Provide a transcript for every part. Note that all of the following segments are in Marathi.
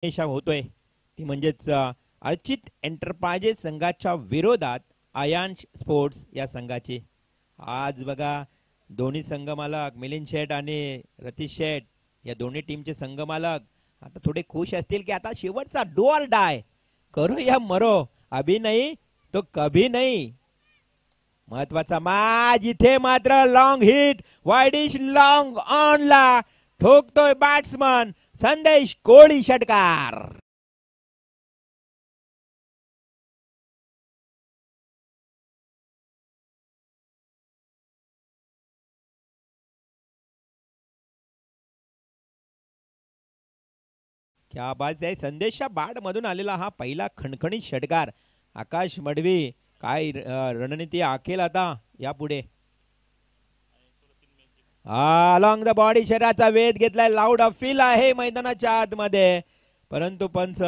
होतोय ती म्हणजेच अर्चित एंटरप्राइजेस संघाच्या विरोधात आयांश स्पोर्ट्स या संघाची. आज बघा दोन्ही संघमालक मिलिंद शेठ आणि रतीश शेठ या दोन्ही टीमचे संघमालक आता थोडे खुश असतील की आता शेवटचा डू ऑर डाय, करो या मरो, अभी नाही तो कभी नाही. महत्वाचा मॅच. इथे मात्र long hit widish long on ला ठोकतोय बॅट्समन संदेश कोळी षटकार. क्या बात आहे. संदेशच्या बॅट मधून आलेला हा पहिला खणखणीत षटकार. आकाश मडवी काय रणनीती आखेल आता यापुढे. अलॉंग द बॉडी शरीराचा वेध घेतलाय. लाऊड अपील आहे मैदानाच्या आतमध्ये, परंतु पंच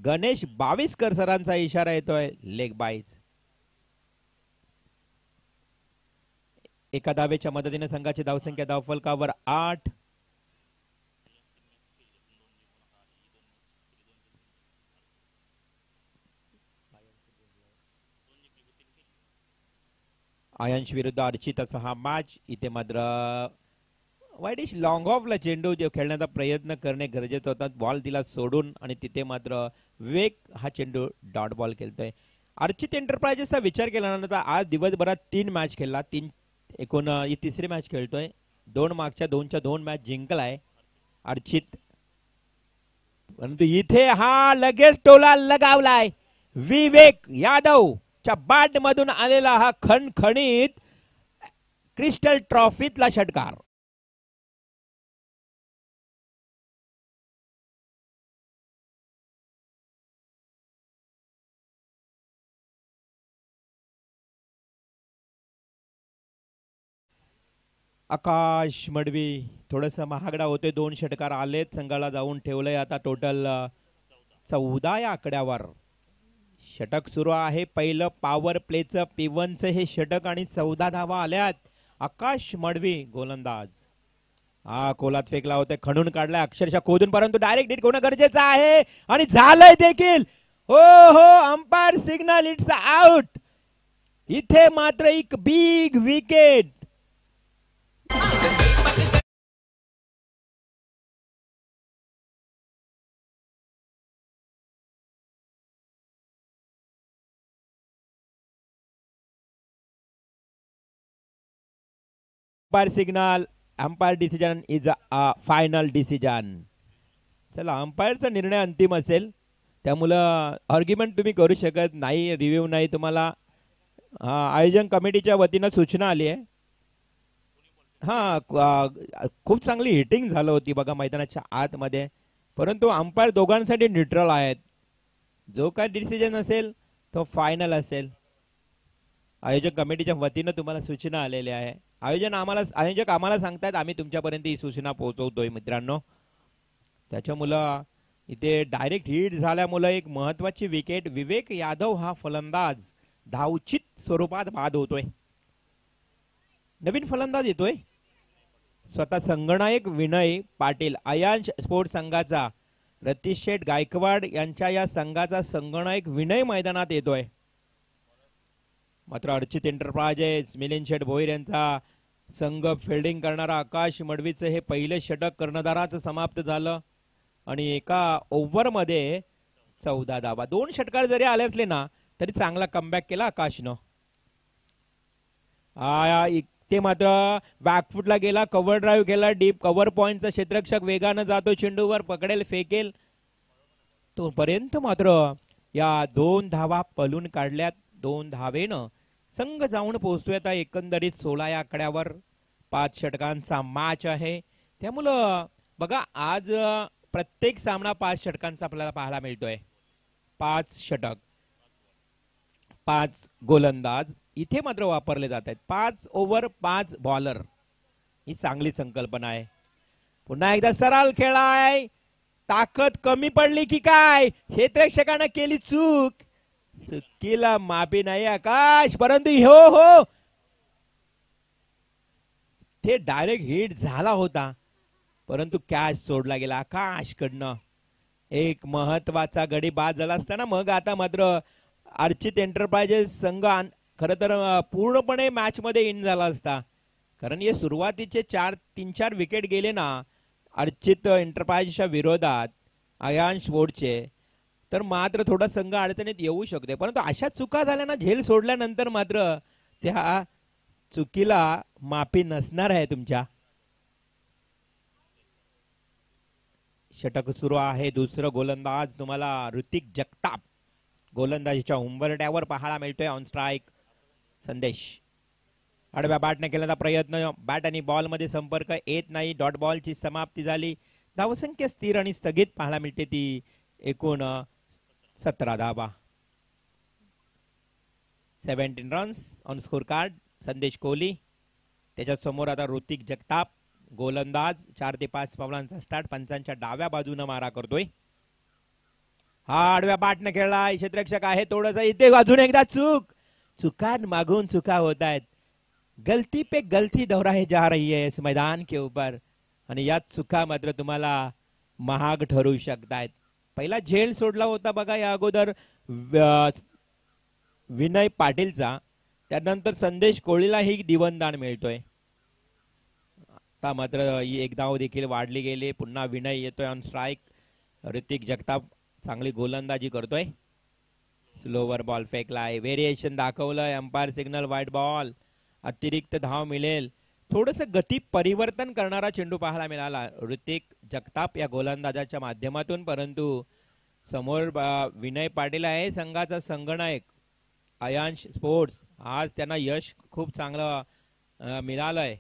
गणेश बाविस्कर सरांचा इशारा येतोय लेग बाईज. एका धावेच्या मदतीने संघाची धावसंख्या धावफलकावर 8. आयांश विरुद्ध अर्चित असा हा मॅच. इथे मात्र वाईडिश लॉंग ऑफला चेंडू खेळण्याचा प्रयत्न करणे गरजेचं होता. बॉल तिला सोडून आणि तिथे मात्र विवेक हा चेंडू डॉट बॉल खेळतोय. अर्चित एंटरप्राइजेसचा विचार केल्यानंतर आज दिवसभरात 3 मॅच खेळला. एकूण ही तिसरी मॅच खेळतोय. 2 मागच्या 2 मॅच जिंकलाय अर्चित, परंतु इथे हा लगेच टोला लगावलाय. विवेक यादव च्या बॅट मधून आलेला हा खणखणीत क्रिस्टल ट्रॉफीतला षटकार. आकाश मडवी थोडस महागडा होते. 2 षटकार आलेत संघाला जाऊन ठेवलंय आता टोटल 14 या आकड्यावर. षटक सुरू आहे. पहिलं पॉवर प्लेचं P1चं हे षटक आणि 14 धावा आल्यात. आकाश मडवी गोलंदाज. हा कोलात फेकला होता, खणून काढलाय अक्षरशः खोदून, परंतु डायरेक्ट हिट होणं गरजेचं आहे आणि झालंय देखील. हो हो, अंपायर सिग्नल इट्स आउट. इथे मात्र एक big wicket. Umpire signal, umpire decision is a final decision. चला, अंपायरचा निर्णय अंतिम असेल, त्यामुळं आर्ग्युमेंट तुम्ही करू शकत नाही, रिव्ह्यू नाही तुम्हाला. आयोजन कमिटीच्या वतीनं सूचना आली आहे. खूप चांगली हिटिंग झालं होती बघा मैदानाच्या आतमध्ये, परंतु अंपायर दोघांसाठी न्यूट्रल आहेत. जो काय डिसिजन असेल तो फायनल असेल. आयोजक कमिटीच्या वतीनं तुम्हाला सूचना आलेल्या आहे. आयोजक आम्हाला सांगतात, आम्ही तुमच्यापर्यंत ही सूचना पोहोचवतोय मित्रांनो. त्याच्यामुळं इथे डायरेक्ट हिट झाल्यामुळे एक महत्वाची विकेट. विवेक यादव हा फलंदाज धावचित स्वरूपात बाद होतोय. नवीन फलंदाज येतोय स्वतः संगणक विनय पाटील, आयांश स्पोर्ट्स संघाचा. रतीश शेठ गायकवाड यांच्या या संघाचा संगणक विनय मैदानात येतोय. मात्र अर्चित एंटरप्राइजेस मिलिंद शेठ भोईर यांचा संघ फिल्डिंग करणारा आकाश मडवीचं हे पहिले षटक कर्णधाराचं समाप्त झालं आणि एका ओव्हरमध्ये 14 धावा. 2 षटकार जरी आले असले ना तरी चांगला कमबॅक केला आकाशनं. ते मात्र बॅकफुटला गेला, कव्हर ड्राईव्ह केला, डीप कव्हर पॉइंटचा क्षेत्ररक्षक वेगानं जातो, चेंडूवर पकडेल, फेकेल तोपर्यंत मात्र या 2 धावा पलून काढल्यात. 2 धावेनं संघ जाऊन पोहोचतोय आता एकंदरीत 16 या आकड्यावर. 5 षटकांचा मॅच आहे, त्यामुळं बघा आज प्रत्येक सामना 5 षटकांचा आपल्याला पाहायला मिळतोय. 5 षटक, 5 गोलंदाज इथे मात्र वापरले जात आहेत. 5 ओव्हर 5 बॉलर, ही चांगली संकल्पना आहे. पुन्हा एकदा सराल खेळाय. ताकद कमी पडली की काय, हे प्रेक्षकांना केली चूक. चुकीला माफी नाही आकाश, परंतु हो ते डायरेक्ट हिट झाला होता, परंतु कॅच सोडला गेला आकाश कडनं. एक महत्वाचा गडी बाद झाला असताना मग आता मात्र अर्चित एंटरप्राइजेस संघ खरं तर पूर्णपणे मॅच मध्ये इन झाला असता. कारण हे सुरुवातीचे 3-4 विकेट गेले ना अर्चित एंटरप्राइजच्या विरोधात अयांश बोर्डचे, तर मात्र थोडा संघ अडचणीत येऊ शकते. परंतु अशा चुका झाल्या ना झेल सोडल्यानंतर मात्र त्या चुकीला माफी नसणार आहे तुमच्या. षटक सुरू आहे. दुसरं गोलंदाज तुम्हाला ऋतिक जगताप गोलंदाजीच्या उंबरट्यावर पाहायला मिळतोय. ऑन स्ट्राईक संदेश. आडव्या बॅटने केलेला प्रयत्न, बॅट आणि बॉल मध्ये संपर्क येत नाही. डॉट बॉलची समाप्ती झाली. धावसंख्या स्थिर आणि स्थगित पाहायला मिळते ती एकूण 17 धावा. 17 रन्स ऑन स्कोर कार्ड. संदेश कोहली त्याच्या समोर आता ऋतिक जगताप गोलंदाज. 4 ते 5 पावलांचा स्टार्ट. पंचांच्या डाव्या बाजूने मारा करतोय. हा आडव्या बॅटने खेळला. क्षेत्ररक्षक आहे थोडंसं इथे. अजून एकदा चुकान मागून चुका होत आहेत. गलती पे गलती दोहराई जा रही है इस मैदान के ऊपर आणि या चुका मात्र तुम्हाला महाग ठरू शकतात. पहिला झेल सोडला होता बघा या अगोदर विनय पाटीलचा, त्यानंतर संदेश कोहलीला ही दिवनदान मिळतोय. आता मात्र एक धाव देखील वाढली गेली. पुन्हा विनय येतोय ऑन स्ट्राईक. ऋतिक जगताप चांगली गोलंदाजी करतोय. स्लोवर बॉल फेकलाय. व्हेरिएशन दाखवलंय अंपायर सिग्नल व्हाईट बॉल. अतिरिक्त धाव मिळेल. थोडस गती परिवर्तन करणारा चेंडू पाहायला मिळाला ऋतिक जगताप या गोलंदाजाच्या माध्यमातून. परंतु समोर विनय पाटील आहे संघाचा संगनायक अयांश स्पोर्ट्स. आज त्यांना यश खूप चांगलं मिळालंय.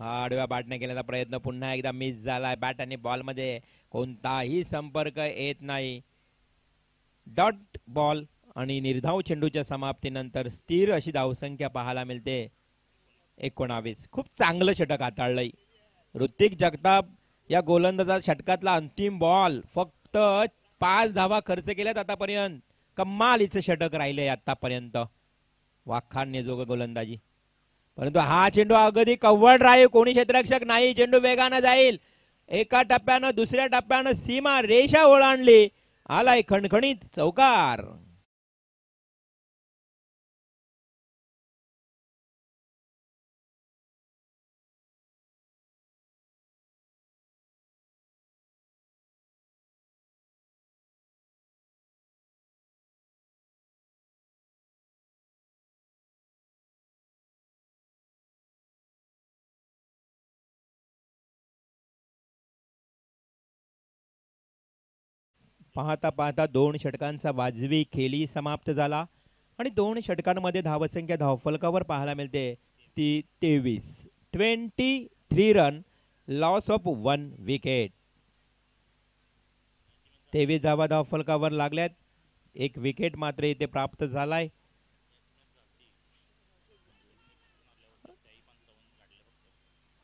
आडव्या बॅटने केलेला प्रयत्न पुन्हा एकदा मिस झालाय. बॅट आणि बॉल मध्ये कोणताही संपर्क येत नाही. डॉट बॉल आणि निर्धाव चेंडूच्या समाप्तीनंतर स्थिर अशी धावसंख्या पाहायला मिळते 19. खूप चांगलं षटक हाताळलंय ऋतिक जगताप या गोलंदाजा. षटकातला अंतिम बॉल फक्त 5 धावा खर्च केल्यात आतापर्यंत. कमालीचं षटक राहिले आतापर्यंत. वाखाणणे जोग गोलंदाजी. परंतु हा चेंडू अगदी कव्हर ड्राईव्ह. कोणी क्षेत्ररक्षक नाही. चेंडू वेगानं जाईल. एका टप्प्यानं दुसऱ्या टप्प्यानं सीमा रेषा ओलांडली. आलाय खणखणीत चौकार. पाहता पाहता 2 षटकांचा वाजवी खेळी समाप्त झाला आणि 2 षटकांमध्ये धावसंख्या धावफलकावर पाहायला मिळते ती 23 रन. Loss of 1 wicket. 23 धावा धावफलकावर लागल्यात. 1 विकेट मात्र इथे प्राप्त झालाय.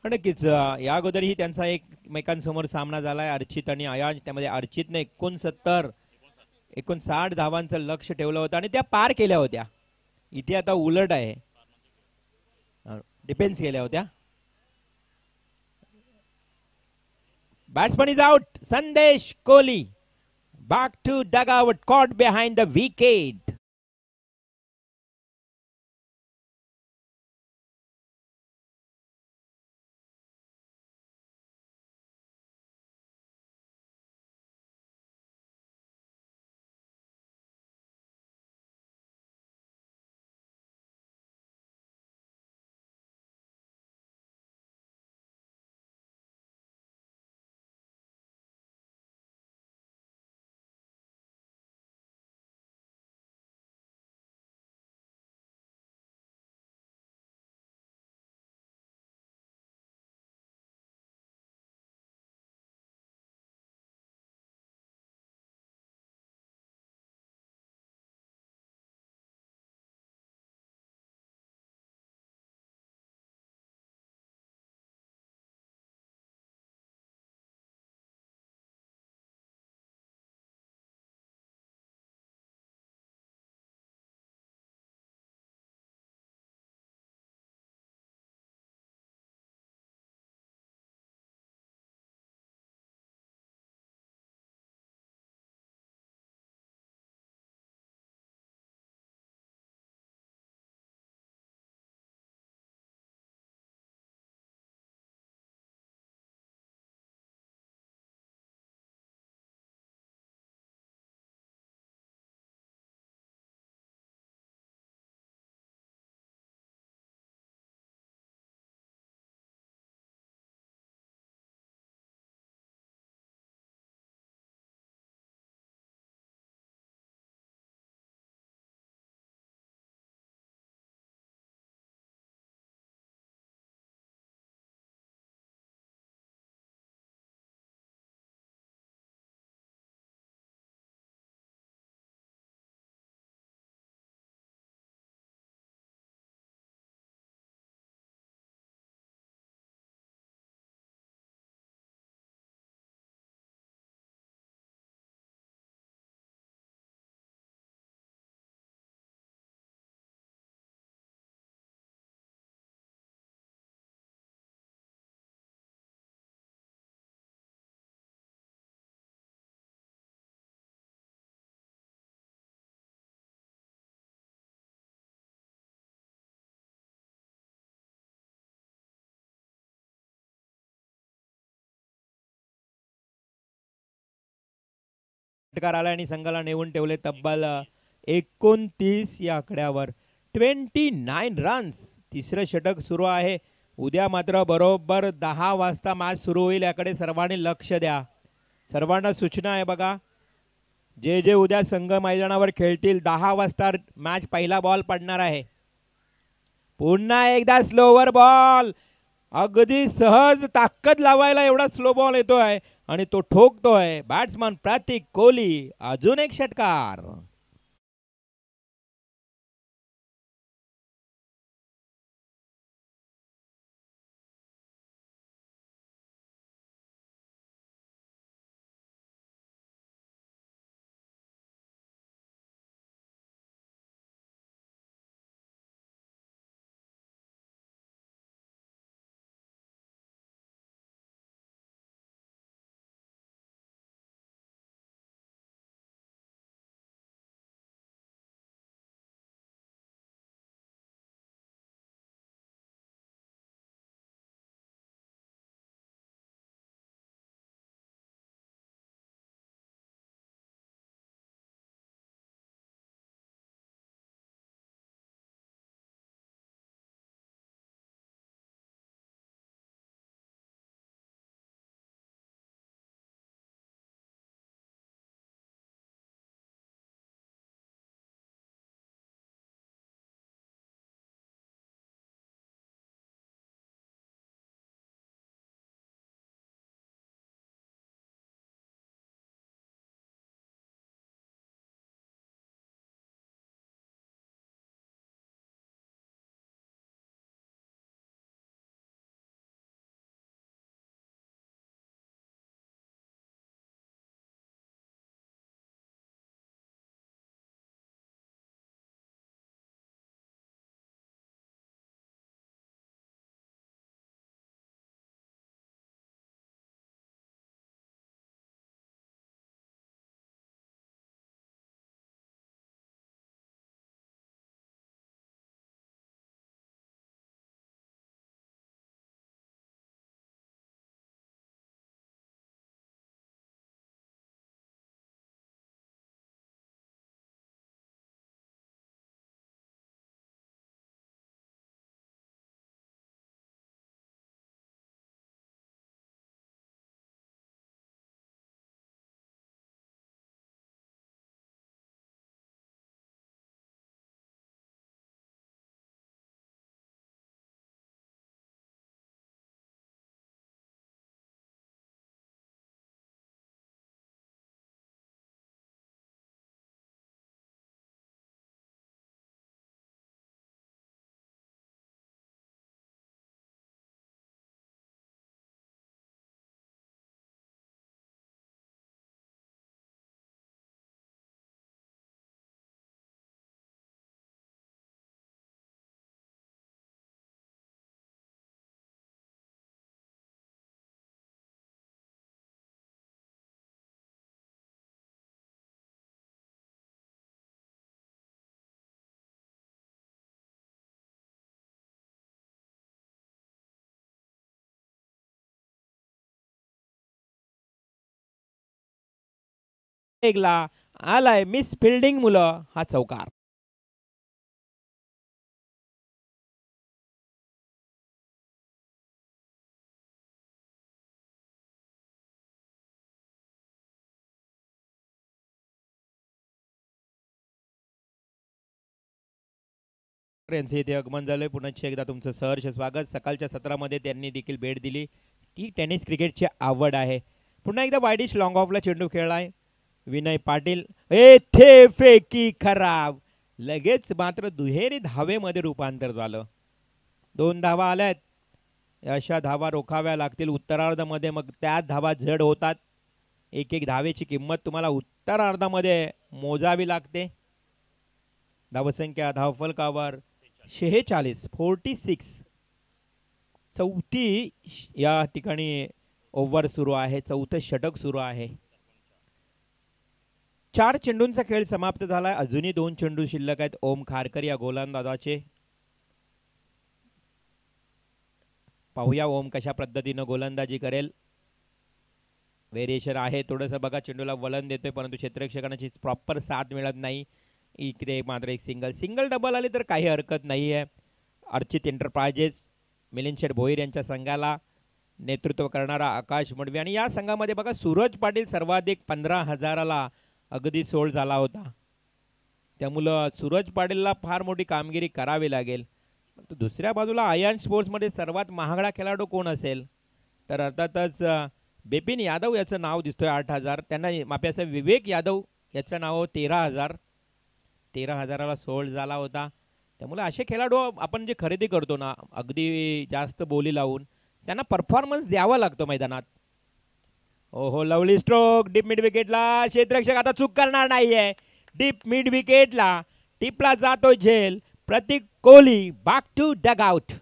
नक्कीच या अगोदरही त्यांचा एकमेकांसमोर सामना झालाय अर्चित आणि अयांश. त्यामध्ये अर्चितने 59 धावांचं लक्ष ठेवलं होतं आणि त्या पार केल्या होत्या. इथे आता उलट आहे. डिफेन्स केल्या होत्या. Batsman is out. संदेश Kohli back to dugout, caught behind the wicket. षटकार आला आणि संघाला नेऊन ठेवले तब्बल 29 या आकड्यावर. 29 रन्स. तिसरं षटक सुरू आहे. उद्या मात्र बरोबर 10 वाजता मॅच सुरू होईल. याकडे सर्वांनी लक्ष द्या. सर्वांना सूचना आहे बघा, जे जे उद्या संघ मैदानावर खेळतील 10 वाजता मॅच पहिला बॉल पडणार आहे. पुन्हा एकदा स्लोवर बॉल. अगदी सहज ताकद लावायला एवढा स्लो बॉल येतोय आणि तो ठोकतोय बॅट्समन प्रतीक कोहली. अजून एक षटकार. एकला आलाय मिस फिल्डिंग मुलं हा चौकार. यांचे इथे आगमन झाले. पुन्हा एकदा तुमचं सहर्ष स्वागत. सकाळच्या सत्रामध्ये त्यांनी देखील भेट दिली. ती टेनिस क्रिकेटची आवड आहे. पुन्हा एकदा वाईडिश लॉंग ऑफला चेंडू खेळलाय विनय पाटील. येथे फेकी खराब. लगेच मात्र दुहेरी धावेमध्ये रूपांतर झालं. 2 धावा आल्यात. अशा धावा रोखाव्या लागतील उत्तरार्धामध्ये. मग त्या धावा जड होतात. एक एक धावेची किंमत तुम्हाला उत्तरार्धामध्ये मोजावी लागते. धावसंख्या धावफलकावर 46. चौथी या ठिकाणी ओव्हर सुरू आहे. चौथं षटक सुरू आहे. 4 चेंडूंचा खेळ समाप्त झालाय. अजूनही 2 चेंडू शिल्लक आहेत ओम खारकर या गोलंदाजाचे. पाहूया ओम कशा पद्धतीनं गोलंदाजी करेल. व्हेरिएशन आहे थोडंसं बघा. चेंडूला वलन देतोय परंतु क्षेत्ररक्षकांची प्रॉपर साथ मिळत नाही. इकडे मात्र एक सिंगल सिंगल डबल आले तर काही हरकत नाही आहे. अर्चित एंटरप्राइजेस मिलिंद शेठ भोईर यांच्या संघाला नेतृत्व करणारा आकाश मडवी आणि या संघामध्ये बघा सूरज पाटील सर्वाधिक 15,000ला अगदी सोल्ड झाला होता. त्यामुळं सूरज पाटीलला फार मोठी कामगिरी करावी लागेल. दुसऱ्या बाजूला आयन स्पोर्ट्समध्ये सर्वात महागडा खेळाडू कोण असेल तर अर्थातच बिपिन यादव याचं नाव दिसतोय 8,000. त्यांना माफी असं विवेक यादव याचं नाव 13,000. 13,000ला सोल्ड झाला होता. त्यामुळे असे खेळाडू आपण जे खरेदी करतो ना अगदी जास्त बोली लावून त्यांना परफॉर्मन्स द्यावा लागतो मैदानात. ओहो लवली स्ट्रोक डीप मिड विकेटला. क्षेत्ररक्षक आता चूक करणार नाहीये. डीप मिड विकेटला टिपला जातो झेल. Prateek Kohli back to dugout.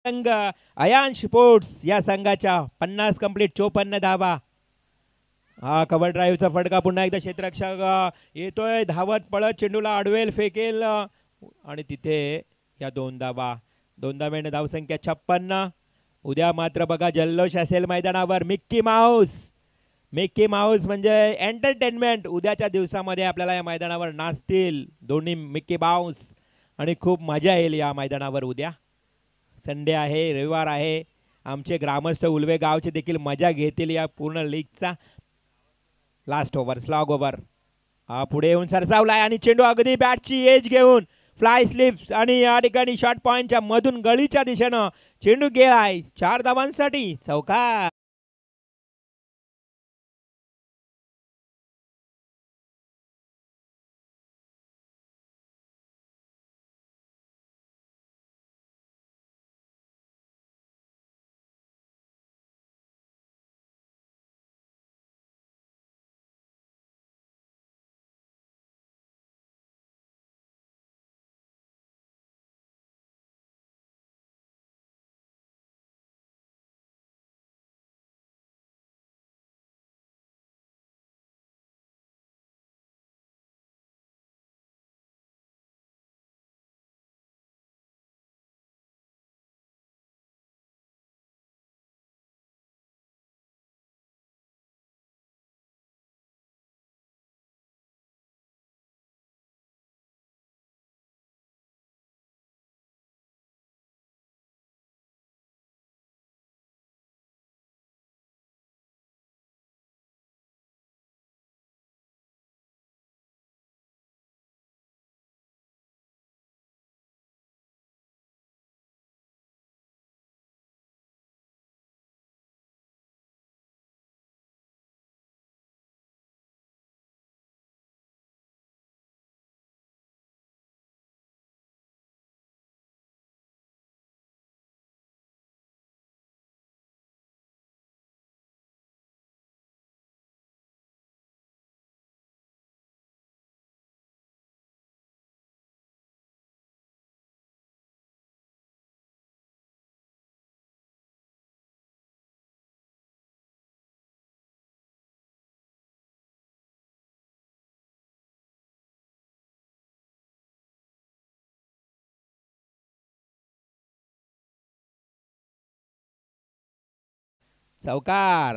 संघ अयान स्पोर्ट्स या संघाच्या 50 कंप्लीट 54 धावा. हा कव्हर ड्राईव्हचा फटका पुन्हा एकदा क्षेत्ररक्षक येतोय धावत पळत चेंडूला अडवेल फेकेल आणि तिथे या 2 धावा. 2 धावेने धावसंख्या 56. उद्या मात्र बघा जल्लोष असेल मैदानावर. मिक्की माऊस मिक्की माऊस म्हणजे एंटरटेनमेंट उद्याच्या दिवसामध्ये आपल्याला या मैदानावर नाचतील दोन्ही मिक्की माऊस आणि खूप मजा येईल या मैदानावर. उद्या संडे आहे रविवार आहे. आमचे ग्रामस्थ उलवे गावचे देखील मजा घेतील या पूर्ण लीगचा. लास्ट ओव्हर स्लॉग ओव्हर पुढे येऊन सरसावलाय आणि चेंडू अगदी बॅटची एज घेऊन फ्लाय स्लिप्स आणि या ठिकाणी शॉर्ट पॉइंटच्या मधून गळीच्या दिशेनं चेंडू गेलाय 4 धावांसाठी चौकार. चौकार.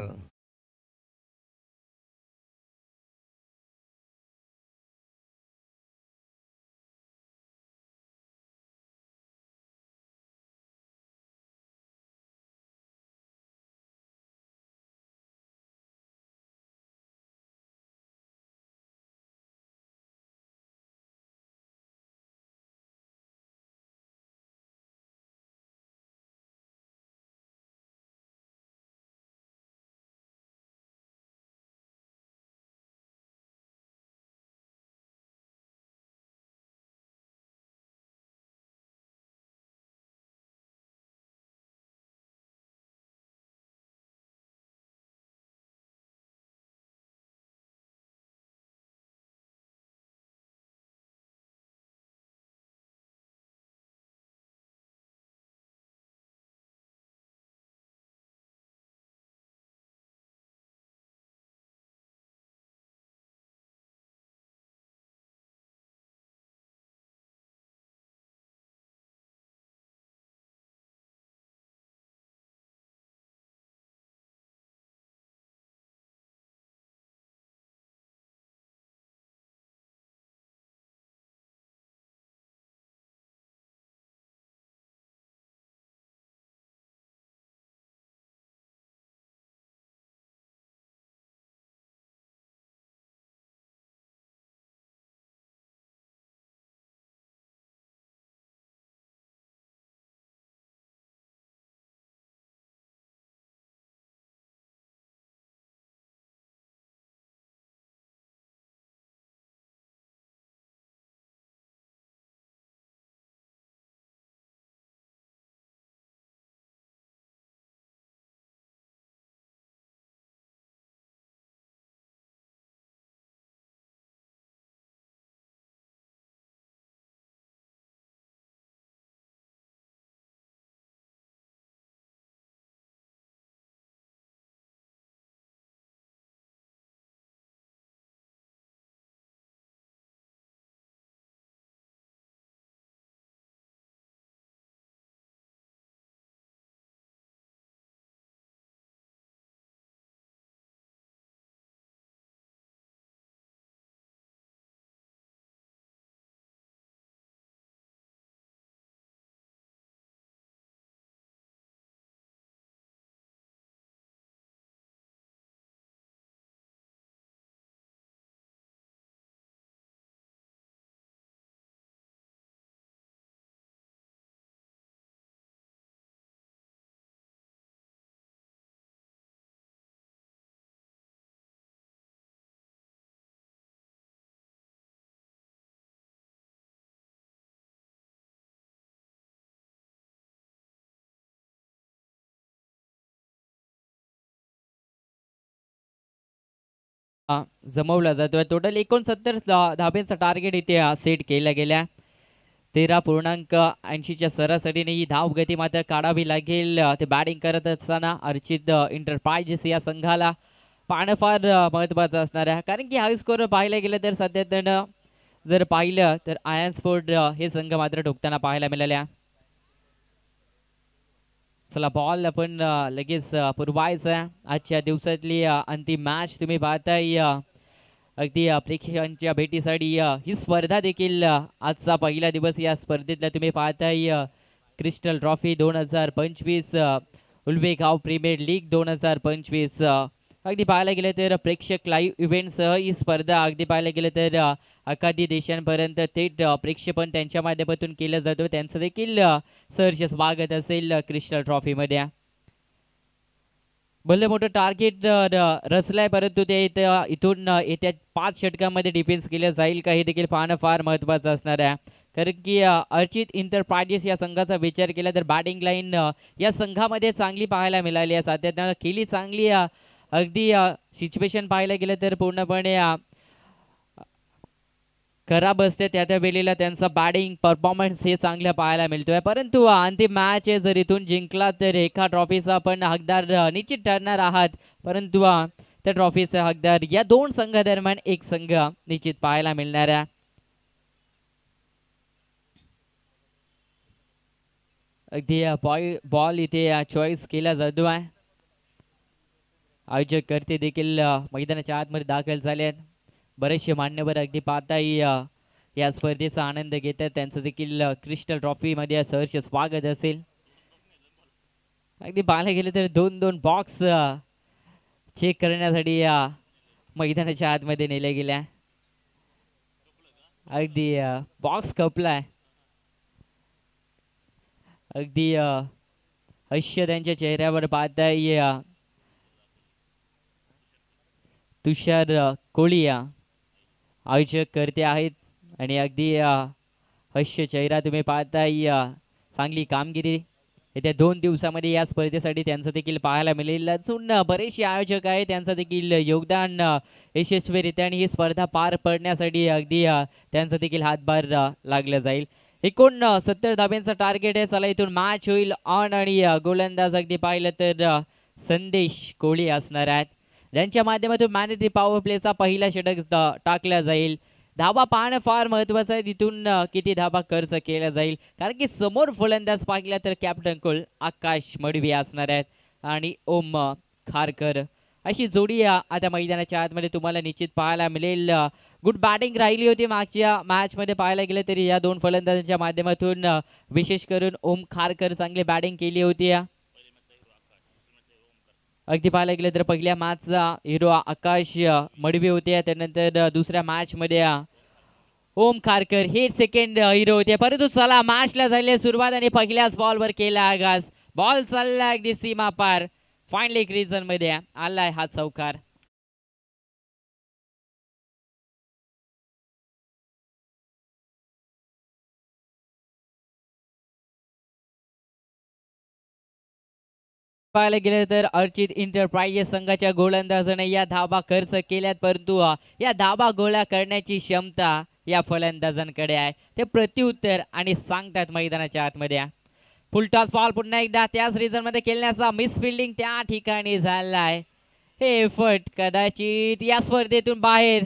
जमवला जातोय. टोटल 69 धाब्यांचा टार्गेट इथे सेट केला गेल्या. 13.80च्या सरासरीने ही धाव गती मात्र काढावी लागेल. ते बॅटिंग करत असताना अर्चित इंटरप्राइजेस या संघाला पाहणं फार महत्त्वाचं असणार आहे, कारण की हाय स्कोर पाहायला गेलं तर सध्या जर पाहिलं तर आयन स्पोर्ट हे संघ मात्र ठोकताना पाहायला मिळाल्या. चला बॉल आपण लगेच पुरवायचा. आजच्या दिवसातली अंतिम मॅच तुम्ही पाहताय. अगदी प्रेक्षकांच्या भेटीसाठी ही स्पर्धा देखील आजचा पहिला दिवस. या स्पर्धेतला तुम्ही पाहताय क्रिस्टल ट्रॉफी 2025, उल्वेगाव प्रीमियर लीग 2025. अगदी पाहायला गेलं तर प्रेक्षक लाईव्ह इव्हेंटसह ही स्पर्धा अगदी पाहायला गेलं तर अखादी देशांपर्यंत थेट प्रेक्षेपण त्यांच्या माध्यमातून केलं जातं. त्यांचं देखील सहर्ष स्वागत असेल क्रिस्टल ट्रॉफीमध्ये. भले मोठं टार्गेट रचलंय, परंतु ते इथून येत्या 5 षटकांमध्ये डिफेन्स केलं जाईल का हे देखील पाहणं फार महत्त्वाचं असणार आहे. कारण की अर्चित इंटरप्राइजेस या संघाचा विचार केला तर बॅटिंग लाईन या संघामध्ये चांगली पाहायला मिळाली आहे. सातत्यानं केली चांगली. अगदी सिच्युएशन पाहायला गेलं तर पूर्णपणे खराब असते, त्या वेळेला त्यांचा बॅटिंग परफॉर्मन्स हे चांगलं पाहायला मिळतोय. परंतु अंतिम मॅच जर इथून जिंकला तर एका ट्रॉफीचा आपण हकदार निश्चित ठरणार आहात. परंतु त्या ट्रॉफीचा हकदार या दोन संघादरम्यान एक संघ निश्चित पाहायला मिळणार आहे. अगदी बॉल इथे चॉईस केला जातो आहे. आयोजक करते देखील मैदानाच्या आतमध्ये दाखल झाले आहेत. बरेचसे मान्यवर अगदी पाहताही या स्पर्धेचा आनंद घेतात. त्यांचं देखील क्रिस्टल ट्रॉफी मध्ये सहर्ष स्वागत असेल. अगदी पाहायला गेले तर दोन दोन बॉक्स चेक करण्यासाठी या मैदानाच्या आतमध्ये नेल्या गेल्या. अगदी बॉक्स कपलाय. अगदी हास्य त्यांच्या चेहऱ्यावर पाहताय. तुषार कोळिया आयोजक करते आहेत आणि अगदी हास्य चेहरा तुम्ही पाहताय. चांगली कामगिरी येत्या 2 दिवसामध्ये या स्पर्धेसाठी त्यांचं देखील पाहायला मिळेल. अजून बरेचसे आयोजक आहेत त्यांचं देखील योगदान यशस्वीरित्या आणि ही स्पर्धा पार पडण्यासाठी अगदी त्यांचं देखील हातभार लागला जाईल. एकूण 70 धाब्यांचा टार्गेट आहे. चला इथून मॅच होईल ऑन आणि गोलंदाज अगदी पाहिलं तर संदेश कोळी असणार आहेत. ज्यांच्या माध्यमातून मॅन द पॉवर प्लेचा पहिला षटक टाकला जाईल. धाबा पाहणं फार महत्वाचं आहे. तिथून किती धाबा खर्च केला जाईल कारण की समोर फलंदाज पाहिला तर कॅप्टन कुल आकाश मडवी असणार आहेत आणि ओम खारकर अशी जोडी आता मैदानाच्या आतमध्ये तुम्हाला निश्चित पाहायला मिळेल. गुड बॅटिंग राहिली होती मागच्या मॅच मध्ये पाहायला गेलं तरी या दोन फलंदाजांच्या माध्यमातून विशेष करून ओम खारकर चांगली बॅटिंग केली होती. अगदी पाहायला गेलं तर पहिल्या मॅचचा हिरो आकाश मडवी होते. त्यानंतर दुसऱ्या मॅच मध्ये ओम खारकर हे सेकंड हिरो होते. परंतु चला मॅचला झाली सुरुवात आणि पहिल्याच बॉलवर केला आगाज. बॉल चालला अगदी सीमा पार. फायनली क्रीजन मध्ये आलाय हा चौकार. पाहायला गेले तर अर्चित इंटरप्राइजेस संघाच्या गोलंदाजाने या धाबा खर्च केल्यात परंतु या धाबा गोळा करण्याची क्षमता या फलंदाजांकडे आहे. ते प्रत्युत्तर आणि सांगतात मैदानाच्या आतमध्ये. फुलटॉस बॉल पुन्हा एकदा त्याच रिझन मध्ये खेळण्याचा मिस फिल्डिंग त्या ठिकाणी झालाय. हे एफर्ट कदाचित या स्पर्धेतून बाहेर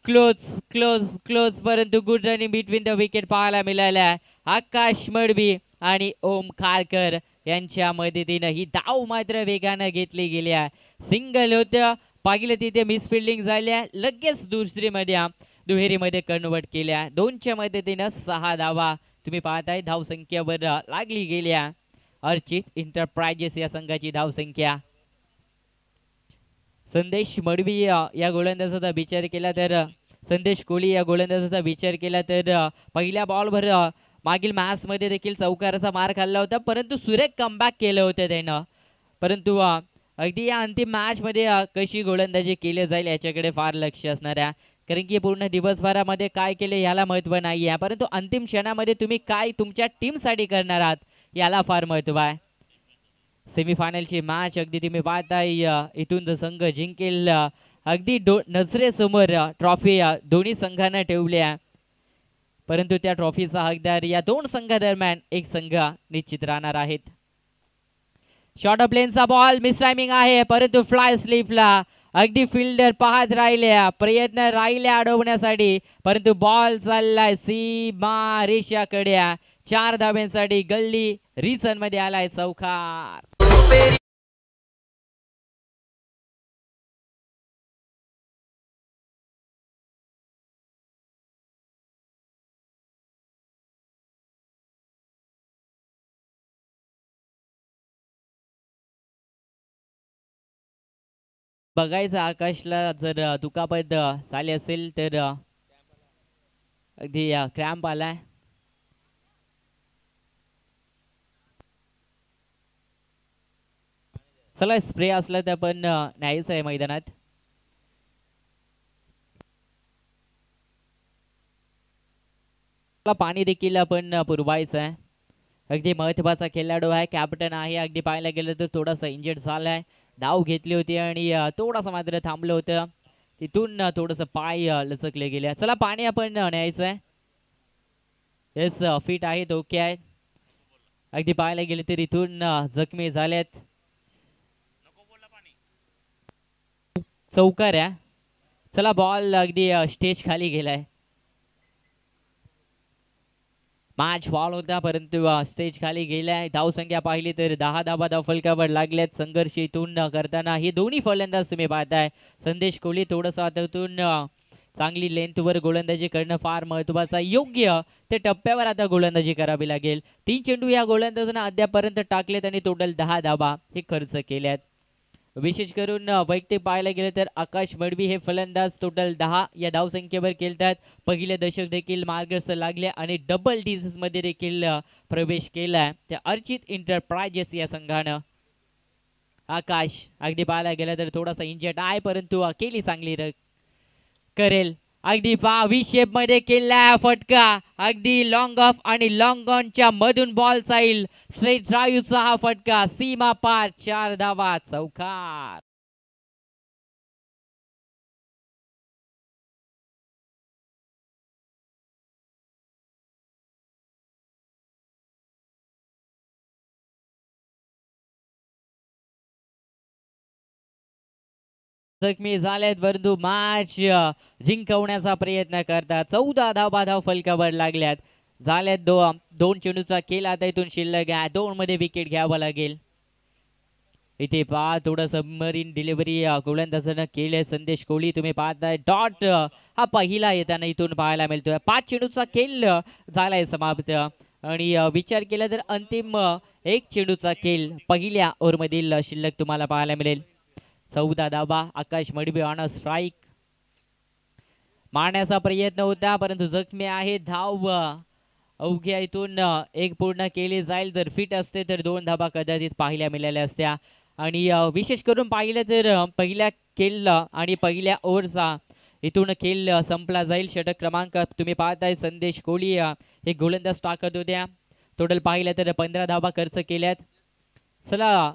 क्लोज क्लोज क्लोज परंतु good running between the wicket पाहायला मिळाल्या. आकाश मडवी आणि ओम खारकर यांच्या मदतीनं ही धाव मात्र वेगानं घेतली गेली आहे. सिंगल होतं पाहिलं तिथे मिस फिल्डिंग झाल्या लगेच दुसरीमध्ये दुहेरीमध्ये कन्वर्ट केल्या. 2च्या मदतीनं 6 धावा तुम्ही पाहताय धाव संख्येवर लागली गेल्या. अर्चित इंटरप्राइजेस या संघाची धाव संख्या. संदेश मडवी या गोलंदाजाचा विचार केला तर संदेश कोहली या गोलंदाजाचा विचार केला तर पहिल्या बॉलवर मागील मॅच मध्ये देखील चौकाराचा मार खाल्ला होता परंतु सुरेख कमबॅक केलं होतं त्यानं. परंतु अगदी या अंतिम मॅच मध्ये कशी गोलंदाजी केली जाईल याच्याकडे फार लक्ष असणार आहे. कारण की पूर्ण दिवसभरामध्ये काय केले याला महत्व नाही आहे परंतु अंतिम क्षणामध्ये तुम्ही काय तुमच्या टीमसाठी करणार आहात याला फार महत्व आहे. सेमीफायनलची मॅच अगदी तुम्ही पाहताय इथून जो संघ जिंकेल अगदी नजरेसमोर ट्रॉफी दोन्ही संघांना ठेवली आहे परंतु त्या ट्रॉफीचा हकदार या दोन संघादरम्यान एक संघ निश्चित राहणार आहेत. शॉर्ट प्लेनचा बॉल मिस टायमिंग आहे परंतु फ्लाय स्लिपला अगदी फिल्डर पाहत राहिले प्रयत्न राहिले अडवण्यासाठी परंतु बॉल चाललाय सीमा रेषाकडे. 4 धाब्यांसाठी गल्ली रिसन मध्ये आलाय चौकार. बघायचं आकाशला जर दुखापत झाली असेल तर अगदी क्रॅम्प आलाय. चला स्प्रे असला तर पण न्यायचं आहे मैदानात. पाणी देखील आपण पुरवायचं आहे. अगदी महत्वाचा खेळाडू आहे कॅप्टन आहे. अगदी पाहायला गेलं तर थोडासा इंजर्ड झालाय. धाव घेतली होती आणि थोडासा मात्र थांबलं होतं तिथून थोडंसं पाय लचकले गेले. चला पाणी आपण न्यायचं आहे. येस फिट आहेत ओके आहेत. अगदी पाहायला गेले तर इथून जखमी झालेत. चौकार आहे. चला बॉल अगदी स्टेज खाली गेलाय. मॅच बॉल होता परंतु स्टेज खाली गेलाय. धावसंख्या पाहिली तर 10 धावा धावफलकावर लागल्यात. संघर्ष इथून करताना हे दोन्ही फलंदाज तुम्ही पाहताय. संदेश कोहली थोडंसं हातातून चांगली लेंथवर गोलंदाजी करणं फार महत्वाचं. योग्य ते टप्प्यावर आता गोलंदाजी करावी लागेल. 3 चेंडू या गोलंदाजांना अद्यापर्यंत टाकलेत आणि टोटल 10 धावा हे खर्च केल्यात. विशेष करून वैयक्तिक पाहायला गेलं तर आकाश मडवी हे फलंदाज टोटल 10 या धावसंख्येवर खेळतात. पहिले दशक देखील मार्गस्थ लागले आणि डबल डिजिट्स मध्ये देखील प्रवेश केलाय त्या अर्चित एंटरप्राइजेस या संघानं. आकाश अगदी पाहायला गेलं तर थोडासा इंजर्ड आहे परंतु केली चांगली करेल. अगदी 20 शेप मध्ये केला फटका. अगदी लॉंग ऑफ आणि लॉंग ऑनच्या मधून बॉल जाईल. स्ट्रेट ड्राईव्हचा हा फटका सीमा पार 4 धावा चौकार. जखमी झालेत परंतु मॅच जिंकवण्याचा प्रयत्न करतात. 14 धावा धाव फलकावर लागल्यात. झाल्यात दोन चेंडूचा खेळ आता इथून शिल्लक आहे. 2 मध्ये विकेट घ्यावं लागेल. इथे पहा थोडं सबमरीन डिलिव्हरी गोलंदाजानं केले. संदेश कोहली तुम्ही पाहताय. डॉट हा पहिला येताना इथून पाहायला मिळतोय. 5 चेंडूचा खेळ झालाय समाप्त आणि विचार केला तर अंतिम 1 चेंडूचा खेळ पहिल्या ओव्हरमधील शिल्लक तुम्हाला पाहायला मिळेल. 14 धावा. आकाश मडवी ऑन अ स्ट्राईक. मारण्याचा प्रयत्न होता परंतु जखमी आहे. धाव अवघ्या इथून 1 पूर्ण केली जाईल. जर फिट असते तर 2 धावा कदाचित पाहिल्या मिळाल्या असत्या. आणि विशेष करून पाहिलं तर पहिल्या खेळ आणि पहिल्या ओव्हरचा इथून खेळ संपला जाईल. षटक क्रमांक तुम्ही पाहताय संदेश कोहली हे गोलंदाज टाकत होत्या. टोटल पाहिलं तर 15 धावा खर्च केल्यात. चला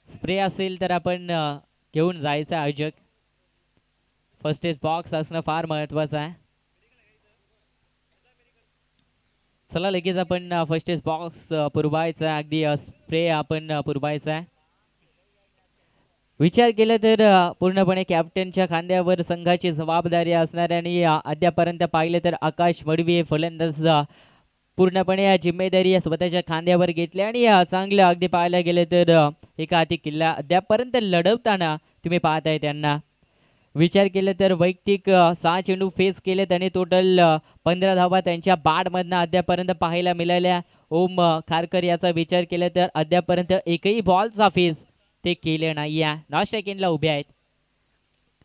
स्प्रे असेल तर आपण घेऊन जायचं आयोजक. फर्स्ट एज बॉक्स असणं फार महत्वाचं आहे. चला लगेच आपण फर्स्ट एज बॉक्स पुरवायचा. अगदी स्प्रे आपण पुरवायचा आहे. विचार केला तर पूर्णपणे कॅप्टनच्या खांद्यावर संघाची जबाबदारी असणार आणि अद्यापर्यंत पाहिलं तर आकाश मडवी हे फलंदाज पूर्णपणे जिम्मेदारी स्वतःच्या खांद्यावर घेतली आणि चांगलं अगदी पाहायला गेलं तर एका हाती किल्ला अद्यापर्यंत लढवताना तुम्ही पाहताय त्यांना. विचार केला तर वैयक्तिक 6 चेंडू फेस केले आणि टोटल 15 धावा त्यांच्या बॅटमधनं अद्यापर्यंत पाहायला मिळाल्या. ओम खारकर याचा विचार केला तर अद्यापर्यंत एकही बॉलचा फेस ते केले नाही. नॉट सेकंडला उभे आहेत.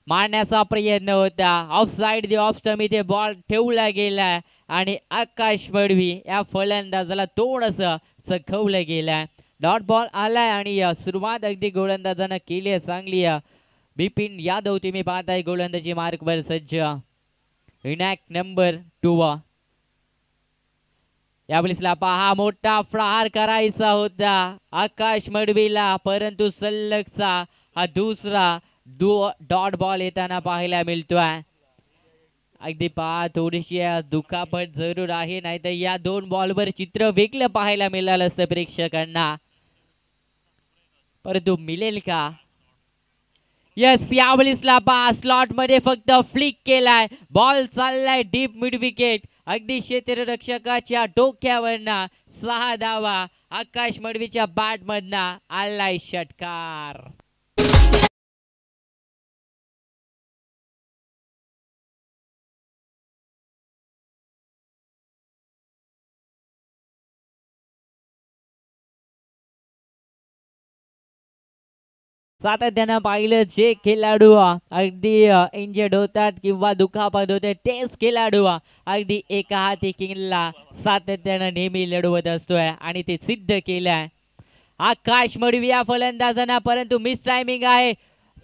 मारण्याचा प्रयत्न होता. ऑफ साइड ऑफ स्टंप इथे बॉल ठेवला गेला आणि आकाश मडवी या फलंदाजाला थोडंसं चखवलं गेलं. डॉट बॉल आलाय आणि सुरुवात अगदी गोलंदाजानं केली आहे चांगली. बिपिन यादव तुम्ही पाहताय गोलंदाजी मार्कवर सज्ज. Enact number 2. यावेळेसला पहा मोठा प्रहार करायचा होता आकाश मडवीला परंतु सलगचा हा दुसरा डॉट बॉल येताना पाहायला मिळतोय. अगदी पहा थोडीशी दुखापत जरूर आहे नाहीतर या 2 बॉलवर चित्र वेगळं पाहायला मिळालं असतं प्रेक्षकांना. परंतु मिळेल का? यस यावेळेसला पहा स्लॉट मध्ये फक्त फ्लिक केलाय. बॉल चाललाय डीप मिड विकेट. अगदी क्षेत्ररक्षकाच्या डोक्यावरना 6 धावा. आकाश मडवीच्या बॅट मधना आलाय षटकार. सातत्यानं पाहिलं जे खेळाडू अगदी इंजर्ड होतात किंवा दुखापत होते तेच खेळाडू अगदी एका हाती किल्ला सातत्यानं नेहमी लढवत असतोय आणि ते सिद्ध केलंय आकाश मडवी या फलंदाजांना. परंतु मिस टायमिंग आहे.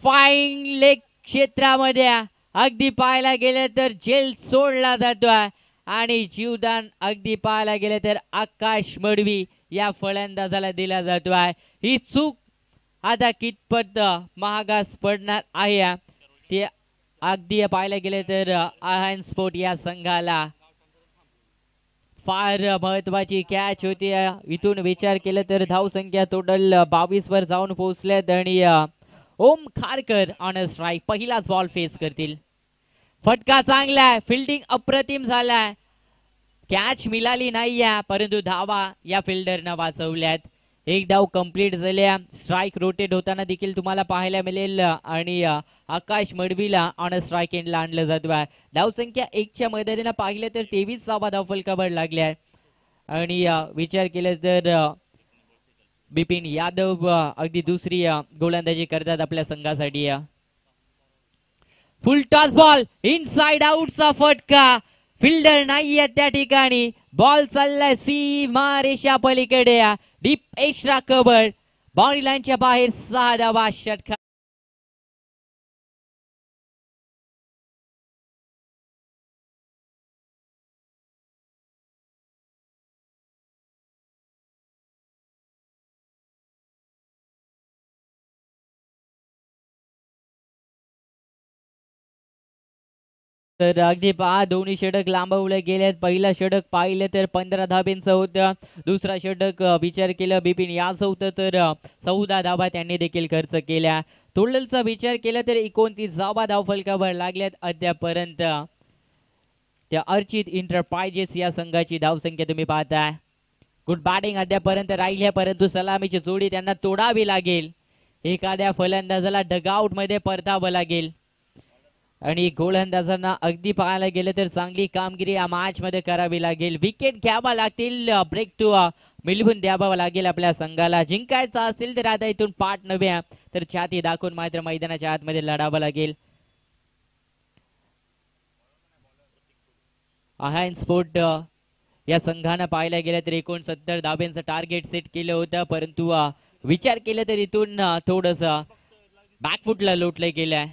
फाईन लेग क्षेत्रामध्ये अगदी पाहायला गेलं तर झेल सोडला जातोय आणि जीवदान अगदी पाहायला गेलं तर आकाश मडवी या फलंदाजाला दिला जातोय. ही चूक आता कितपत महागास पडणार आहे ते अगदी पाहायला गेले तर आहान स्पोर्ट या संघाला फार महत्वाची कॅच होती. इथून विचार केला तर धावसंख्या टोटल 22 वर जाऊन पोहोचल्यात आणि ओम खारकर ऑन अ स्ट्राईक. पहिलाच बॉल फेस करतील. फटका चांगला आहे. फिल्डिंग अप्रतिम झालाय. कॅच मिळाली नाहीये, परंतु धावा या फिल्डरनं वाचवल्यात. एक डाव कंप्लीट झाल्या. स्ट्राईक रोटेट होताना देखील तुम्हाला पाहायला मिळेल आणि आकाश मडवीला ऑन स्ट्राईक एंडला आणलं जातं. धावसंख्या 1च्या मदतीनं पाहिलं तर 23वा धाव फलकावर लागल्या आणि विचार केला तर बिपिन यादव अगदी दुसरी गोलंदाजी करतात आपल्या संघासाठी. फुल टॉस बॉल इनसाइड आउटचा फटका. फिल्डर नाहीये त्या ठिकाणी. बॉल चाललाय सीमा रेषा पलीकडे. Deep extra cover. बाउंड्री लाईनच्या बाहेर 6 धावा. षटकार तर अगदी पहा दोन्ही षटक लांबवले गेलेत. पहिला षटक पाहिलं तर 15 धाब्यांचं होतं. दुसरा षटक विचार केला बिपिन याचं होतं तर 14 धाबा त्यांनी देखील खर्च केल्या. टोटलचा विचार केला तर 29 धाबा धावफलकावर लागल्यात अद्यापर्यंत. त्या अर्चित इंटरप्राइजेस या संघाची धावसंख्या तुम्ही पाहताय. गुड बॅटिंग अद्यापर्यंत राहिल्या, परंतु सलामीची जोडी त्यांना तोडावी लागेल. एखाद्या फलंदाजाला डगआउट मध्ये परतावं लागेल आणि गोलंदाजांना अगदी पाहायला गेलं तर चांगली कामगिरी या मॅच मध्ये करावी लागेल. विकेट घ्यावा लागतील. ब्रेक टू मिळवून द्यावा लागेल आपल्या संघाला. जिंकायचं असेल तर आता इथून पाठ नव्हे तर छाती दाखवून मात्र मैदानाच्या आतमध्ये लढावं लागेल. अहाइन स्पोर्ट या संघानं पाहायला गेलं तर 69 धाब्यांचं टार्गेट सेट केलं होतं, परंतु विचार केला तर इथून थोडस बॅकफुटला लोटलं गेलंय.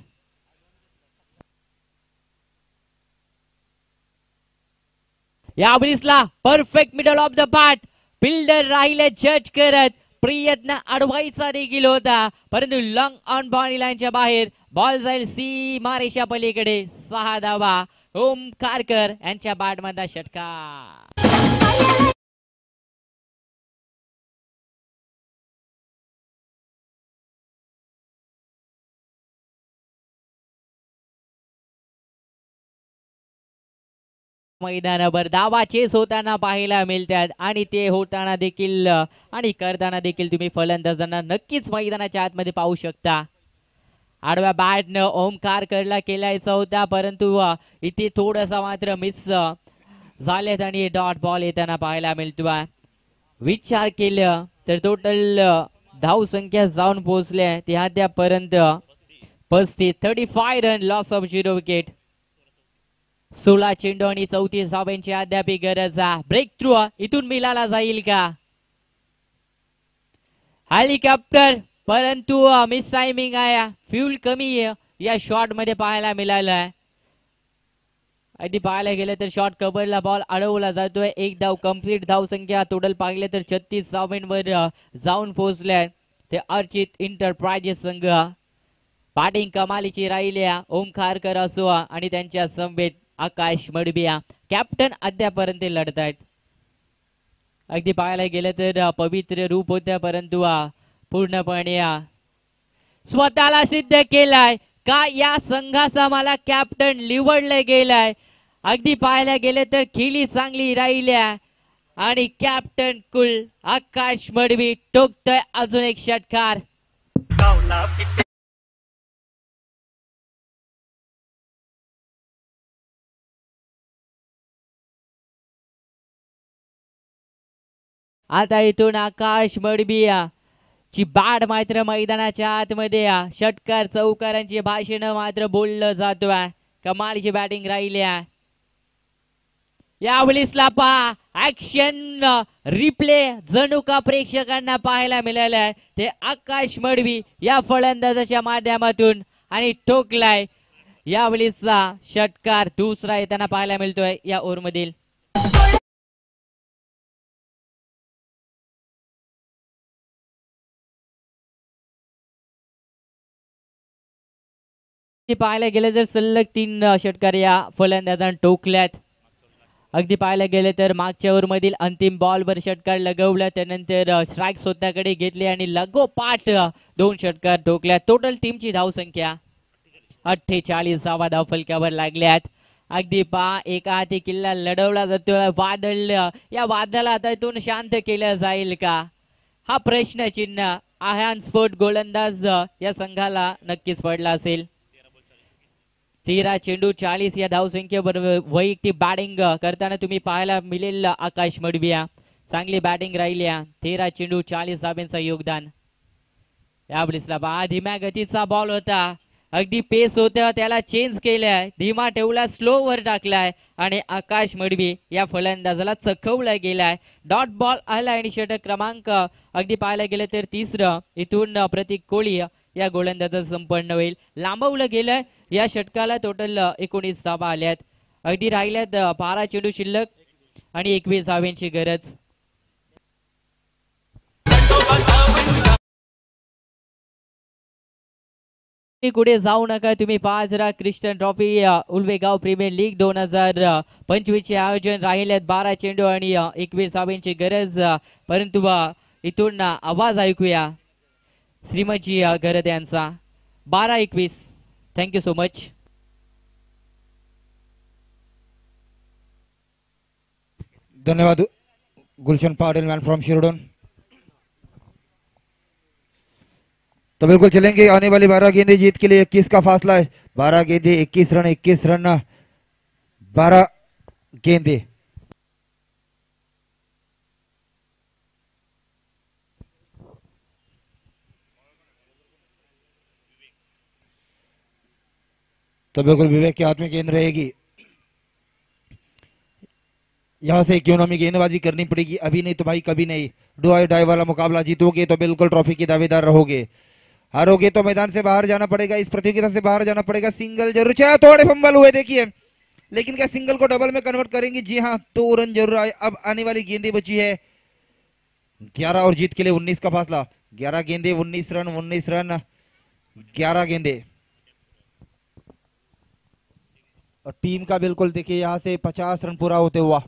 या ब्रिसला perfect middle of the bat. Fielder राहिले जज करत. प्रयत्न अडवायचा देखील होता, परंतु लॉंग ऑन बाउंड्री लाईनच्या बाहेर. बॉल जाईल सीमा रेषा पलीकडे. 6 धावा. ओमकारकर यांच्या बॅट मध्ये षटकार. मैदानावर धावा चेस होताना पाहायला मिळतात आणि ते होताना देखील आणि करताना देखील तुम्ही फलंदाजांना नक्कीच मैदानाच्या आतमध्ये पाहू शकता. आडव्या बॅटनं ओमकारकरला केलायचा होता, परंतु इथे थोडासा मात्र मिस झालेत आणि डॉट बॉल येताना पाहायला मिळतो. विचार केलं तर टोटल धाव संख्या जाऊन पोहोचल्या ते अद्यापर्यंत 35 रन. Loss of 0 wicket. 16 चेंडू आणि 34 धावांची अद्याप गरज. ब्रेक थ्रू इथून मिळाला जाईल का? हेलिकॉप्टर, परंतु मिस टायमिंग आहे. फ्यूल कमी या शॉट मध्ये पाहायला मिळालं. आधी पाहायला गेलं तर शॉर्ट कव्हरला बॉल अडवला जातोय. एक धाव कंप्लीट. धाव संख्या टोटल पाहिलं तर 36 धावांवर जाऊन पोहोचल्या ते अर्चित इंटरप्राइजेस संघ. बॅटिंग कमालीची राहिल्या. ओमकारकर असो आणि त्यांच्या समवेत आकाश मडबिया कॅप्टन अद्यापर्यंत लढतायत. अगदी पाहायला गेलं तर पवित्र रूप होत्या, परंतु पूर्णपणे स्वतःला सिद्ध केलाय का या संघाचा मला कॅप्टन निवडलं गेलाय. अगदी पाहायला गेले तर खेळी चांगली राहिल्या आणि कॅप्टन कुल आकाश मडवी टोकतोय अजून एक षटकार. आता इथून आकाश मडबिया ची बॅट मात्र मैदानाच्या आतमध्ये. षटकार चौकारांची भाषण मात्र बोललं जातोय. कमालीची बॅटिंग राहिल्या. यावेळीसला पहा ऍक्शन रिप्ले जणू का प्रेक्षकांना पाहायला मिळालाय ते आकाश मडवी या फलंदाजाच्या माध्यमातून आणि ठोकलाय. यावेळीचा षटकार दुसरा येताना पाहायला मिळतोय या ओव्हरमधील. पाहायला गेले तर सलग 3 षटकार या फलंदाजांना ठोकल्यात. अगदी पाहायला गेले तर मागच्या ओव्हरमधील अंतिम बॉलवर षटकार लगवला, त्यानंतर स्ट्राईक स्वतःकडे घेतले आणि लगोपाठ 2 षटकार ठोकल्यात. टोटल टीमची धावसंख्या 48 धावा धावफलकावर लागल्यात अगदी एका हाती किल्ला लढवला जातोय. वादळ या वादळाला आता इथून शांत केलं जाईल का, हा प्रश्न चिन्ह आह्यान स्पोर्ट गोलंदाज या संघाला नक्कीच पडला असेल. 13 चेंडू 40 या धावसंख्येबरोबर वैयक्तिक बॅटिंग करताना तुम्ही पाहायला मिळेल आकाश मडविया. चांगली बॅटिंग राहिली. 13 चेंडू 40 धाब्यांचं योगदान. या बॉलिंगला धीम्या गतीचा बॉल होता. अगदी पेस होतं, त्याला चेंज केलंय, धीमा ठेवला, स्लो वर टाकलाय आणि आकाश मडवी या फलंदाजाला चखवला गेलाय. डॉट बॉल आला आणि षटक क्रमांक अगदी पाहायला गेलं तर तिसरं इथून प्रतीक कोळी या गोलंदाजाचं संपन्न होईल. लांबवलं गेलंय. या षटकाला टोटल 19 धावा आल्यात. अगदी राहिल्यात 12 चेंडू शिल्लक आणि 21 धाव्यांची गरज. कुठे जाऊ नका, तुम्ही पाहत राहा क्रिस्टन ट्रॉफी उल्वेगाव प्रीमियर लीग 2025 चे आयोजन. राहिलेत 12 चेंडू आणि 21 धाव्यांची गरज. परंतु इथून आवाज ऐकूया श्रीमतजी गरद यांचा. 12-21. Thank you so much. धन्यवाद गुलशन पाटिल मैन फ्रॉम शिरडोन. तो बिल्कुल चलेंगे. आने वाली 12 गेंदे जीत के लिए 21 का फासला है. 12 गेंदे 21 रन, 21 रन 12 गेंदे. तो बिल्कुल विवेक के हाथ में गेंद रहेगी. यहां से क्यों हमें गेंदबाजी करनी पड़ेगी, अभी नहीं तो भाई कभी नहीं. डू और डाई वाला मुकाबला जीतोगे तो बिल्कुल ट्रॉफी के दावेदार रहोगे. हारोगे तो मैदान से बाहर जाना पड़ेगा, इस प्रतियोगिता से बाहर जाना पड़ेगा. सिंगल जरूर चाहे थोड़े फंबल हुए देखिए, लेकिन क्या सिंगल को डबल में कन्वर्ट करेंगे? जी हाँ, 2 रन जरूर आए. अब आने वाली गेंदे बची है 11 और जीत के लिए 19 का फासला. 11 गेंदे 19 रन, 19 रन 11 गेंदे. और टीम का बिल्कुल देखिए यहां से 50 रन पूरा होते हुआ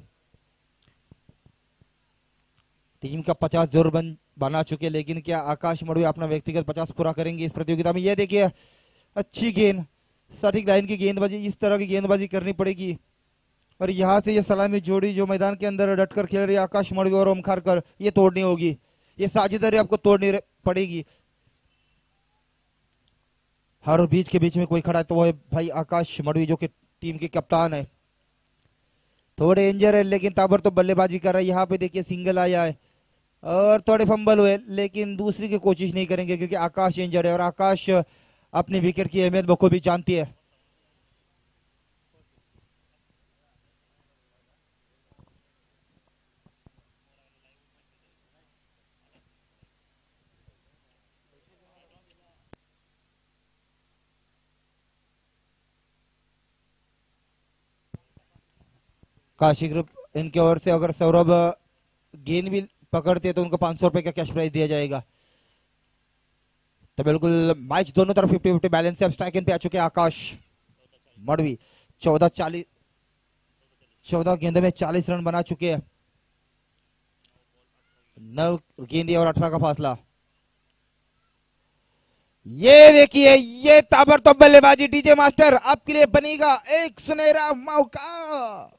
टीम का 50 जरूर बना चुके. लेकिन क्या आकाश मडवी अपना व्यक्तिगत 50 पूरा करेंगे इस प्रतियोगिता में? यह देखिए अच्छी गेंद, सटीक लाइन की गेंदबाजी, इस तरह की गेंदबाजी करनी पड़ेगी. और यहां से ये सलामी जोड़ी जो मैदान के अंदर डटकर खेल रही है आकाश मडवी और ओमकारकर, ये तोड़नी होगी. ये साझेदारी आपको तोड़नी पड़ेगी. हर बीच के बीच में कोई खड़ा है तो वो है भाई आकाश मडवी जो कि टीम के कप्तान है. थोड़े इंजर है लेकिन ताबड़तोड़ बल्लेबाजी कर रहा है. यहाँ पे देखिए सिंगल आया है और थोड़े फंबल हुए, लेकिन दूसरी की कोशिश नहीं करेंगे क्योंकि आकाश इंजर्ड है और आकाश अपनी विकेट की अहमियत बखूबी जानती है. काशी ग्रुप इनके ओर से अगर सौरभ गेंद भी पकड़ते तो उनको 500 रुपए का कैश प्राइज दिया जाएगा. तो बिल्कुल मैच दोनों तरफ 50-50 बैलेंस से. अब स्ट्राइक इन पे आ चुके हैं आकाश मडवी. 14 गेंदों में 40 रन बना चुके हैं. 9 गेंदे और 18 का फासला. ये देखिए ये ताबड़तोड़ बल्लेबाजी. डीजे मास्टर आपके लिए बनेगा एक सुनहरा मौका.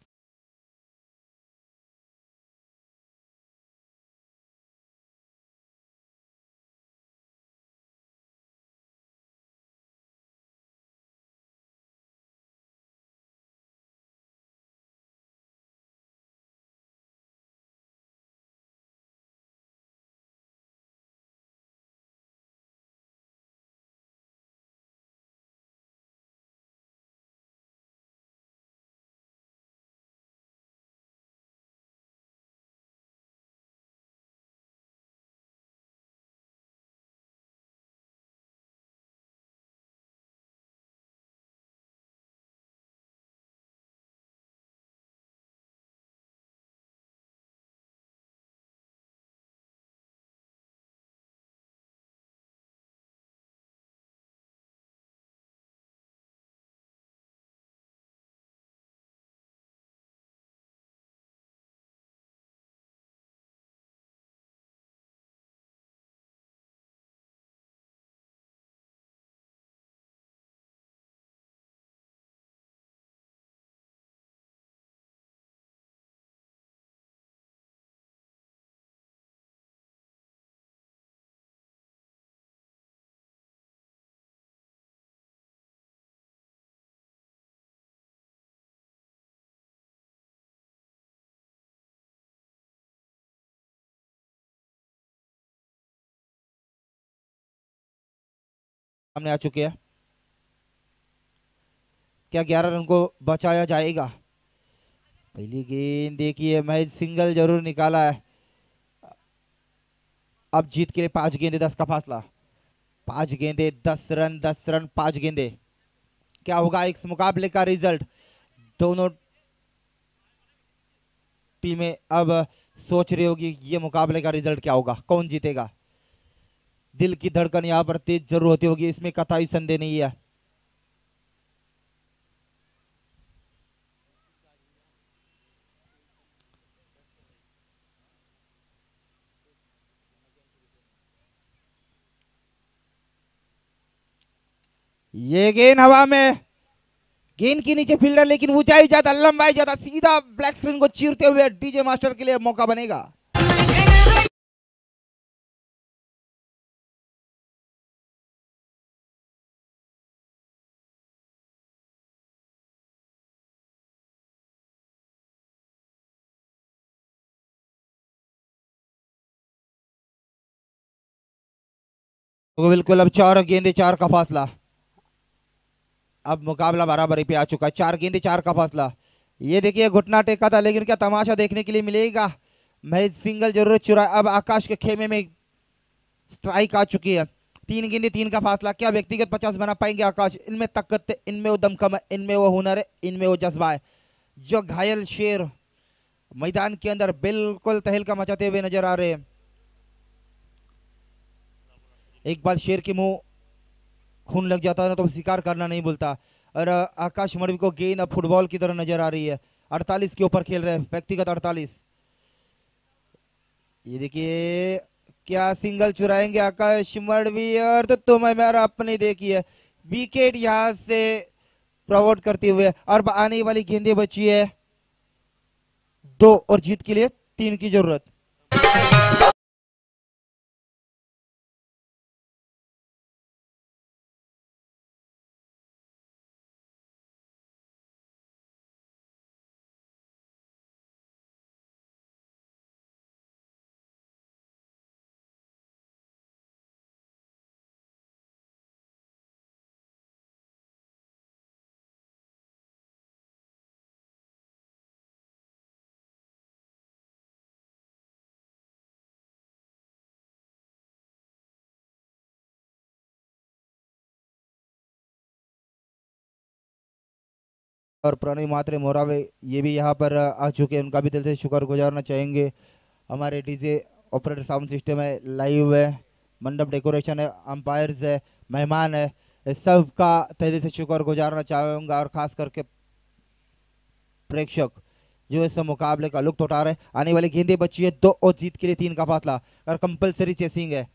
सामने आ चुके हैं। क्या 11 रन को बचाया जाएगा? पहली गेंद देखिए, महज सिंगल जरूर निकाला है। अब जीत के लिए 5 गेंदे 10 का फासला। 5 गेंदे 10 रन, 10 रन 5 गेंदे। क्या होगा इस मुकाबले का रिजल्ट? दोनों टीमें अब सोच रही होगी ये मुकाबले का रिजल्ट क्या होगा, कौन जीतेगा। दिल की धड़कन यहां पर तेज जरूर होती होगी, इसमें कतई संदेह नहीं है। ये गेंद हवा में, गेंद के नीचे फील्डर, लेकिन ऊंचाई ज्यादा, लंबाई ज्यादा, सीधा ब्लैक स्क्रीन को चीरते हुए डीजे मास्टर के लिए मौका बनेगा। तो बिल्कुल अब 4 गेंदे 4 का फासला। अब मुकाबला बराबरी पे आ चुका है। 4 गेंदे 4 का फासला। ये देखिए घुटना टेका था, लेकिन क्या तमाशा देखने के लिए मिलेगा। महज सिंगल जरूर चुरा। अब आकाश के खेमे में स्ट्राइक आ चुकी है। 3 गेंदे 3 का फासला। क्या व्यक्तिगत 50 बना पाएंगे आकाश? इनमें ताकत है, इनमें वो दमखम है, इनमें वो हुनर है, इनमें वो जज्बा है। जो घायल शेर मैदान के अंदर बिल्कुल तहलका मचाते हुए नजर आ रहे हैं। एक बार शेर के मुंह खून लग जाता है ना तो शिकार करना नहीं भूलता। और आकाश मडवी को गेंद अब फुटबॉल की तरह नजर आ रही है। 48 के ऊपर खेल रहे हैं, व्यक्तिगत 48। ये देखिए क्या सिंगल चुराएंगे आकाश मडवी, और तो तुम्हें मेरा अपने देखिए विकेट यहां से प्रमोट करते हुए। और आने वाली गेंदे बची है 2 और जीत के लिए 3 की जरूरत। और प्रणय मात्रे मोरावे ये भी यहाँ पर आ चुके हैं, उनका भी दिल से शुक्र गुजारना चाहेंगे। हमारे डीजे ऑपरेटर साउंड सिस्टम है, लाइव है, मंडप डेकोरेशन है, अंपायर्स है, मेहमान है, सबका दिल से शुक्र गुजारना चाहूंगा। और खास करके प्रेक्षक जो इस मुकाबले का लुत्फ उठा रहे हैं। आने वाली गेंदे बची है 2 और जीत के लिए 3 का फासला। और कंपलसरी चेसिंग है,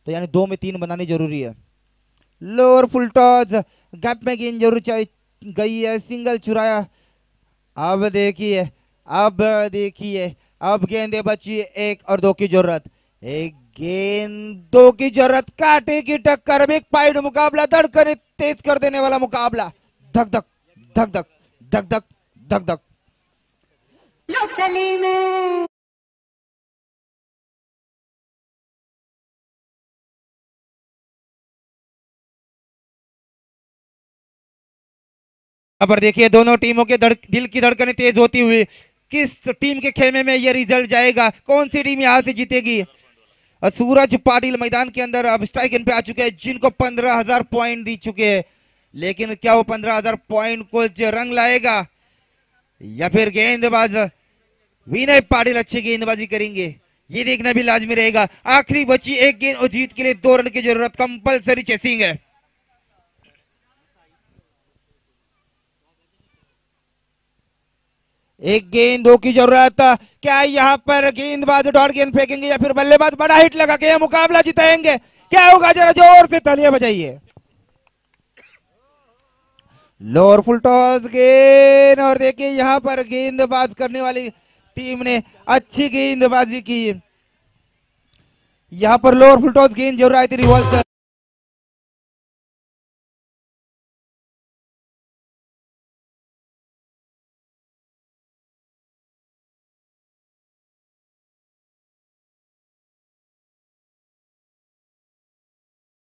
तो यानी 2 में 3 बनानी जरूरी है। लोअर फुल टॉस, गैप में गेंद जरूर चाहिए गई है, सिंगल चुराया। अब देखिए, अब देखिए, अब गेंदे बची है 1 और 2 की जरूरत। 1 गेंद 2 की जरूरत, काटे की टक्कर, बिग फाइट मुकाबला, धड़कन तेज कर देने वाला मुकाबला। धक धक धक धक धक धक धक धक। लो चली में यहाँ पर देखिए दोनों टीमों के दिल की धड़कनें तेज होती हुई, किस टीम के खेमे में यह रिजल्ट जाएगा, कौन सी टीम यहां से जीतेगी। सूरज पाटिल मैदान के अंदर अब स्ट्राइक इन पे आ चुके हैं, जिनको 15,000 पॉइंट दी चुके हैं। लेकिन क्या वो 15,000 पॉइंट को रंग लाएगा या फिर गेंदबाज विनय पाटिल अच्छी गेंदबाजी करेंगे, ये देखना भी लाजमी रहेगा। आखिरी बची 1 गेंद और जीत के लिए 2 रन की जरूरत, कंपलसरी चेसिंग है। एक गेंद 2 की जरूरत। क्या यहाँ पर गेंदबाज डॉट गेंद फेंकेंगे या फिर बल्लेबाज बड़ा हिट लगा के मुकाबला जिताएंगे? क्या होगा, जरा जोर से तालियां बजाइए। लोअर फुल टॉस गेंद, और देखिए यहाँ पर गेंदबाज करने वाली टीम ने अच्छी गेंदबाजी की। यहाँ पर लोअर फुल टॉस गेंद जरूर आई थी रिवॉल्व।